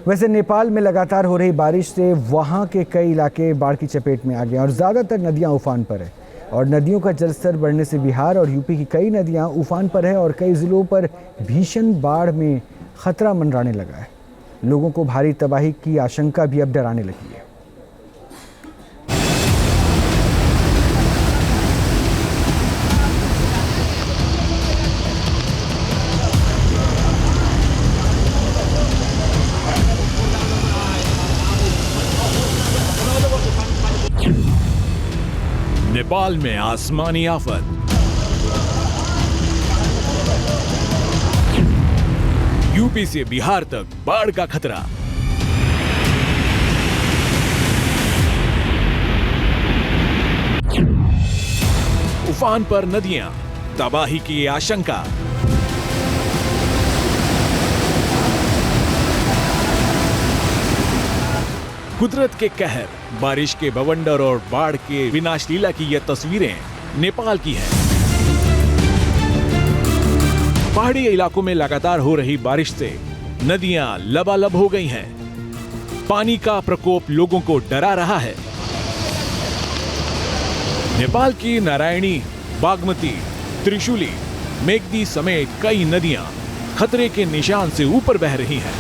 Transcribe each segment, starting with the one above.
वैसे नेपाल में लगातार हो रही बारिश से वहां के कई इलाके बाढ़ की चपेट में आ गए और ज़्यादातर नदियां उफान पर है और नदियों का जलस्तर बढ़ने से बिहार और यूपी की कई नदियां उफान पर है और कई ज़िलों पर भीषण बाढ़ में खतरा मंडराने लगा है। लोगों को भारी तबाही की आशंका भी अब डराने लगी है। नेपाल में आसमानी आफत, यूपी से बिहार तक बाढ़ का खतरा। उफान पर नदियां, तबाही की आशंका। कुदरत के कहर, बारिश के बवंडर और बाढ़ के विनाश लीला की ये तस्वीरें नेपाल की हैं। पहाड़ी इलाकों में लगातार हो रही बारिश से नदियां लबालब हो गई हैं। पानी का प्रकोप लोगों को डरा रहा है। नेपाल की नारायणी, बागमती, त्रिशूली, मेघदी समेत कई नदियां खतरे के निशान से ऊपर बह रही हैं।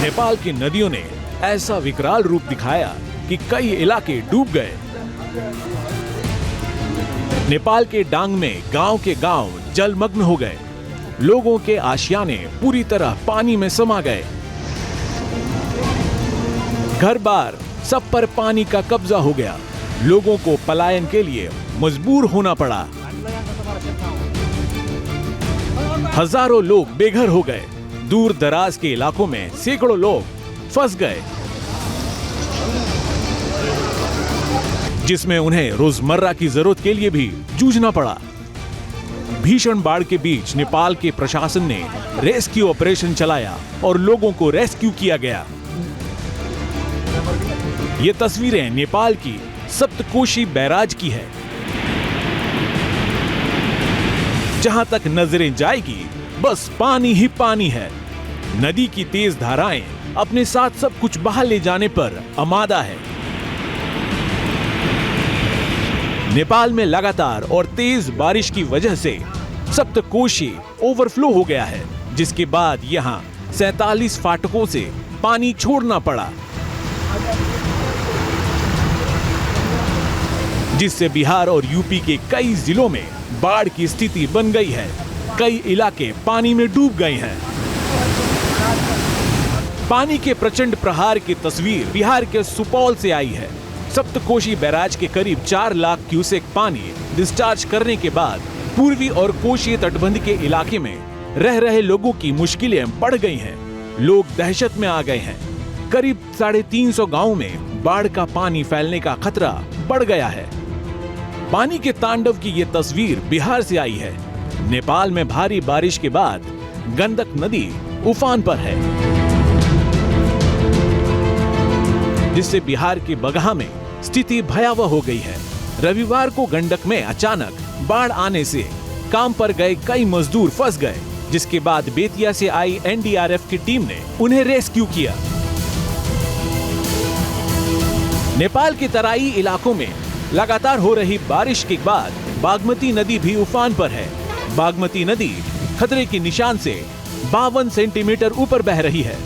नेपाल की नदियों ने ऐसा विकराल रूप दिखाया कि कई इलाके डूब गए। नेपाल के डांग में गांव के गांव जलमग्न हो गए। लोगों के आशियाने पूरी तरह पानी में समा गए। घर बार सब पर पानी का कब्जा हो गया। लोगों को पलायन के लिए मजबूर होना पड़ा। हजारों लोग बेघर हो गए। दूर दराज के इलाकों में सैकड़ों लोग फंस गए, जिसमें उन्हें रोजमर्रा की जरूरत के लिए भी जूझना पड़ा। भीषण बाढ़ के बीच नेपाल के प्रशासन ने रेस्क्यू ऑपरेशन चलाया और लोगों को रेस्क्यू किया गया। ये तस्वीरें नेपाल की सप्तकोशी बैराज की है। जहां तक नजरें जाएगी बस पानी ही पानी है। नदी की तेज धाराएं अपने साथ सब कुछ बहा ले जाने पर आमादा है। नेपाल में लगातार और तेज बारिश की वजह से सप्तकोशी ओवरफ्लो हो गया है, जिसके बाद यहां 47 फाटकों से पानी छोड़ना पड़ा, जिससे बिहार और यूपी के कई जिलों में बाढ़ की स्थिति बन गई है। कई इलाके पानी में डूब गए हैं। पानी के प्रचंड प्रहार की तस्वीर बिहार के सुपौल से आई है। सप्तकोशी बैराज के करीब 4 लाख क्यूसेक पानी डिस्चार्ज करने के बाद पूर्वी और कोशी तटबंध के इलाके में रह रहे लोगों की मुश्किलें बढ़ गई हैं। लोग दहशत में आ गए हैं। करीब 350 गांवों में बाढ़ का पानी फैलने का खतरा बढ़ गया है। पानी के तांडव की ये तस्वीर बिहार से आई है। नेपाल में भारी बारिश के बाद गंडक नदी उफान पर है, जिससे बिहार के बगहा में स्थिति भयावह हो गई है। रविवार को गंडक में अचानक बाढ़ आने से काम पर गए कई मजदूर फंस गए, जिसके बाद बेतिया से आई एनडीआरएफ की टीम ने उन्हें रेस्क्यू किया। नेपाल के तराई इलाकों में लगातार हो रही बारिश के बाद बागमती नदी भी उफान पर है। बागमती नदी खतरे के निशान से 52 सेंटीमीटर ऊपर बह रही है।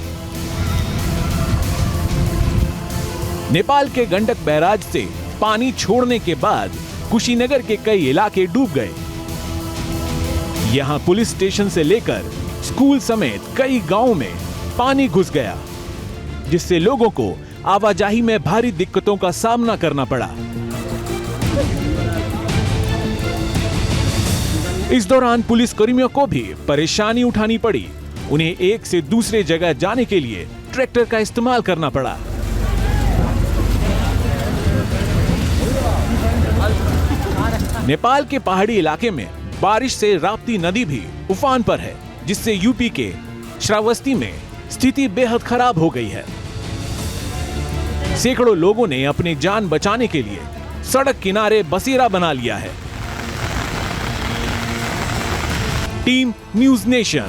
नेपाल के गंडक बैराज से पानी छोड़ने के बाद कुशीनगर के कई इलाके डूब गए। यहां पुलिस स्टेशन से लेकर स्कूल समेत कई गांवों में पानी घुस गया, जिससे लोगों को आवाजाही में भारी दिक्कतों का सामना करना पड़ा। इस दौरान पुलिस कर्मियों को भी परेशानी उठानी पड़ी। उन्हें एक से दूसरे जगह जाने के लिए ट्रैक्टर का इस्तेमाल करना पड़ा। नेपाल के पहाड़ी इलाके में बारिश से राप्ती नदी भी उफान पर है, जिससे यूपी के श्रावस्ती में स्थिति बेहद खराब हो गई है। सैकड़ों लोगों ने अपनी जान बचाने के लिए सड़क किनारे बसेरा बना लिया है। Team news nation.